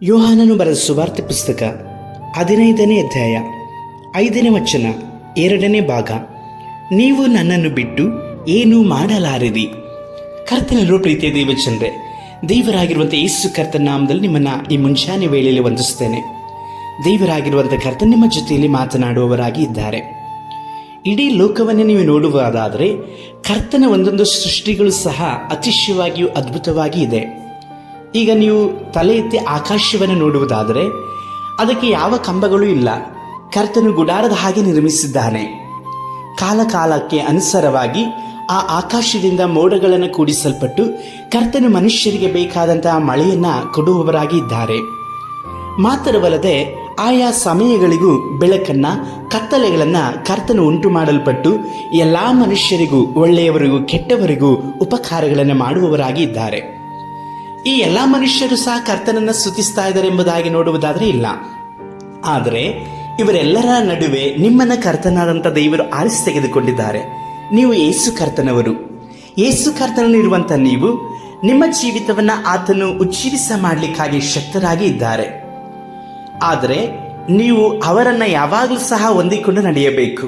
ಯೋಹಾನನು ಬರೆದ ಸುವಾರ್ತೆ ಪುಸ್ತಕ 15ನೇ ಅಧ್ಯಾಯ 5ನೇ ವಚನ 2ನೇ ಭಾಗ. ನೀವು ನನ್ನನ್ನು ಬಿಟ್ಟು ಏನೂ ಮಾಡಲಾರಿರಿ. ಕರ್ತನಲ್ಲಿರುವ ಪ್ರೀತಿಯ ದೇವಚಂದ್ರೆ, ದೇವರಾಗಿರುವಂಥ ಯೇಸು ಕರ್ತನ ನಾಮದಲ್ಲಿ ನಿಮ್ಮನ್ನು ಈ ಮುಂಚಾನೆ ವೇಳೆಯಲ್ಲಿ ವಂದಿಸ್ತೇನೆ. ದೇವರಾಗಿರುವಂಥ ಕರ್ತನ ನಿಮ್ಮ ಜೊತೆಯಲ್ಲಿ ಮಾತನಾಡುವವರಾಗಿ ಇದ್ದಾರೆ. ಇಡೀ ಲೋಕವನ್ನೇ ನೀವು ನೋಡುವುದಾದರೆ ಕರ್ತನ ಒಂದೊಂದು ಸೃಷ್ಟಿಗಳು ಸಹ ಅತಿಶಯವಾಗಿಯೂ ಅದ್ಭುತವಾಗಿ ಇದೆ. ಈಗ ನೀವು ತಲೆ ಎತ್ತಿ ಆಕಾಶವನ್ನು ನೋಡುವುದಾದರೆ ಅದಕ್ಕೆ ಯಾವ ಕಂಬಗಳೂ ಇಲ್ಲ. ಕರ್ತನು ಗುಡಾರದ ಹಾಗೆ ನಿರ್ಮಿಸಿದ್ದಾನೆ. ಕಾಲ ಕಾಲಕ್ಕೆ ಅನುಸಾರವಾಗಿ ಆ ಆಕಾಶದಿಂದ ಮೋಡಗಳನ್ನು ಕೂಡಿಸಲ್ಪಟ್ಟು ಕರ್ತನು ಮನುಷ್ಯರಿಗೆ ಬೇಕಾದಂತಹ ಮಳೆಯನ್ನು ಕೊಡುವವರಾಗಿ ಇದ್ದಾರೆ. ಮಾತ್ರವಲ್ಲದೆ ಆಯಾ ಸಮಯಗಳಿಗೂ ಬೆಳಕನ್ನ ಕತ್ತಲೆಗಳನ್ನು ಕರ್ತನು ಉಂಟು ಮಾಡಲ್ಪಟ್ಟು ಎಲ್ಲ ಮನುಷ್ಯರಿಗೂ, ಒಳ್ಳೆಯವರಿಗೂ ಕೆಟ್ಟವರಿಗೂ ಉಪಕಾರಗಳನ್ನು ಮಾಡುವವರಾಗಿ ಇದ್ದಾರೆ. ಈ ಎಲ್ಲ ಮನುಷ್ಯರು ಸಹ ಕರ್ತನನ್ನು ಸ್ತುತಿಸ್ತಾ ಇದ್ದಾರೆ ಎಂಬುದಾಗಿ ನೋಡುವುದಾದರೆ ಇಲ್ಲ. ಆದರೆ ಇವರೆಲ್ಲರ ನಡುವೆ ನಿಮ್ಮನ್ನ ಕರ್ತನಾದಂಥ ದೇವರು ಆರಿಸಿ ತೆಗೆದುಕೊಂಡಿದ್ದಾರೆ. ನೀವು ಯೇಸು ಕರ್ತನವರು. ಯೇಸು ಕರ್ತನಲ್ಲಿರುವಂಥ ನೀವು ನಿಮ್ಮ ಜೀವಿತವನ್ನು ಆತನು ಉಜ್ಜೀವಿಸ ಮಾಡಲಿಕ್ಕಾಗಿ ಶಕ್ತರಾಗಿ ಇದ್ದಾರೆ. ಆದರೆ ನೀವು ಅವರನ್ನು ಯಾವಾಗಲೂ ಸಹ ಹೊಂದಿಕೊಂಡು ನಡೆಯಬೇಕು.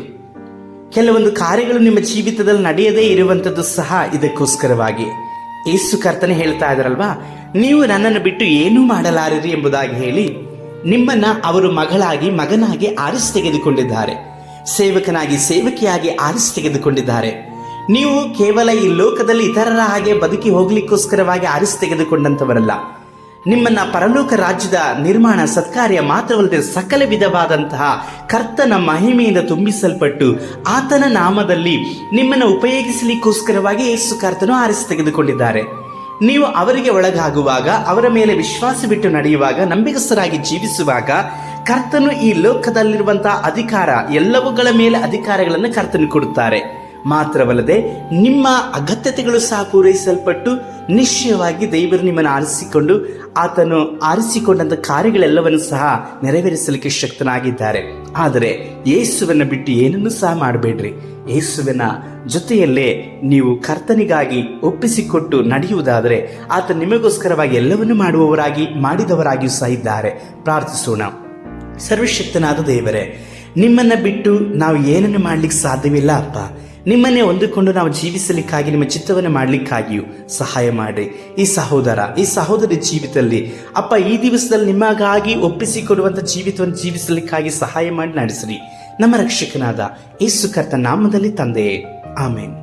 ಕೆಲವೊಂದು ಕಾರ್ಯಗಳು ನಿಮ್ಮ ಜೀವಿತದಲ್ಲಿ ನಡೆಯದೇ ಇರುವಂಥದ್ದು ಸಹ ಇದಕ್ಕೋಸ್ಕರವಾಗಿ. ಯೇಸು ಕರ್ತನೆ ಹೇಳ್ತಾ ಇದ್ದಾರಲ್ವಾ, ನೀವು ನನ್ನನ್ನು ಬಿಟ್ಟು ಏನೂ ಮಾಡಲಾರಿರಿ ಎಂಬುದಾಗಿ ಹೇಳಿ ನಿಮ್ಮನ್ನ ಅವರು ಮಗಳಾಗಿ, ಮಗನಾಗಿ ಆರಿಸಿ ತೆಗೆದುಕೊಂಡಿದ್ದಾರೆ. ಸೇವಕನಾಗಿ, ಸೇವಕಿಯಾಗಿ ಆರಿಸಿ ತೆಗೆದುಕೊಂಡಿದ್ದಾರೆ. ನೀವು ಕೇವಲ ಈ ಲೋಕದಲ್ಲಿ ಇತರರ ಹಾಗೆ ಬದುಕಿ ಹೋಗ್ಲಿಕ್ಕೋಸ್ಕರವಾಗಿ ಆರಿಸಿ ತೆಗೆದುಕೊಂಡಂಥವರಲ್ಲ. ನಿಮ್ಮನ್ನ ಪರಲೋಕ ರಾಜ್ಯದ ನಿರ್ಮಾಣ ಸತ್ಕಾರ್ಯ ಮಾತ್ರವಲ್ಲದೆ ಸಕಲ ವಿಧವಾದಂತಹ ಕರ್ತನ ಮಹಿಮೆಯಿಂದ ತುಂಬಿಸಲ್ಪಟ್ಟು ಆತನ ನಾಮದಲ್ಲಿ ನಿಮ್ಮನ್ನು ಉಪಯೋಗಿಸಲಿಕ್ಕೋಸ್ಕರವಾಗಿ ಯೇಸು ಕರ್ತನು ಆರಿಸಿ ತೆಗೆದುಕೊಂಡಿದ್ದಾರೆ. ನೀವು ಅವರಿಗೆ ಒಳಗಾಗುವಾಗ, ಅವರ ಮೇಲೆ ವಿಶ್ವಾಸ ಬಿಟ್ಟು ನಡೆಯುವಾಗ, ನಂಬಿಕಸ್ಥರಾಗಿ ಜೀವಿಸುವಾಗ ಕರ್ತನು ಈ ಲೋಕದಲ್ಲಿರುವಂತಹ ಅಧಿಕಾರ, ಎಲ್ಲವುಗಳ ಮೇಲೆ ಅಧಿಕಾರಗಳನ್ನು ಕರ್ತನು ಕೊಡುತ್ತಾರೆ. ಮಾತ್ರವಲ್ಲದೆ ನಿಮ್ಮ ಅಗತ್ಯತೆಗಳು ಸಹ ಪೂರೈಸಲ್ಪಟ್ಟು ನಿಶ್ಚಯವಾಗಿ ದೇವರು ನಿಮ್ಮನ್ನು ಆರಿಸಿಕೊಂಡು ಆತನು ಆರಿಸಿಕೊಂಡಂಥ ಕಾರ್ಯಗಳೆಲ್ಲವನ್ನು ಸಹ ನೆರವೇರಿಸಲಿಕ್ಕೆ ಶಕ್ತನಾಗಿದ್ದಾರೆ. ಆದರೆ ಯೇಸುವನ್ನು ಬಿಟ್ಟು ಏನನ್ನೂ ಸಹ ಮಾಡಬೇಡ್ರಿ. ಯೇಸುವಿನ ಜೊತೆಯಲ್ಲೇ ನೀವು ಕರ್ತನಿಗಾಗಿ ಒಪ್ಪಿಸಿಕೊಟ್ಟು ನಡೆಯುವುದಾದರೆ ಆತ ನಿಮಗೋಸ್ಕರವಾಗಿ ಎಲ್ಲವನ್ನೂ ಮಾಡುವವರಾಗಿ, ಮಾಡಿದವರಾಗಿಯೂ ಸಹ ಇದ್ದಾರೆ. ಪ್ರಾರ್ಥಿಸೋಣ. ಸರ್ವಶಕ್ತನಾದ ದೇವರೇ, ನಿಮ್ಮನ್ನು ಬಿಟ್ಟು ನಾವು ಏನನ್ನು ಮಾಡಲಿಕ್ಕೆ ಸಾಧ್ಯವಿಲ್ಲ ಅಪ್ಪ. ನಿಮ್ಮನ್ನೇ ಹೊಂದಿಕೊಂಡು ನಾವು ಜೀವಿಸಲಿಕ್ಕಾಗಿ, ನಿಮ್ಮ ಚಿತ್ತವನ್ನು ಮಾಡಲಿಕ್ಕಾಗಿಯೂ ಸಹಾಯ ಮಾಡಿ. ಈ ಸಹೋದರ, ಈ ಸಹೋದರಿ ಜೀವಿತದಲ್ಲಿ ಅಪ್ಪ ಈ ದಿವಸದಲ್ಲಿ ನಿಮಗಾಗಿ ಒಪ್ಪಿಸಿಕೊಡುವಂಥ ಜೀವಿತವನ್ನು ಜೀವಿಸಲಿಕ್ಕಾಗಿ ಸಹಾಯ ಮಾಡಿ ನಡೆಸಿರಿ. ನಮ್ಮ ರಕ್ಷಕನಾದ ಯೇಸು ಕರ್ತನ ನಾಮದಲ್ಲಿ ತಂದೆಯೇ, ಆಮೇನ್.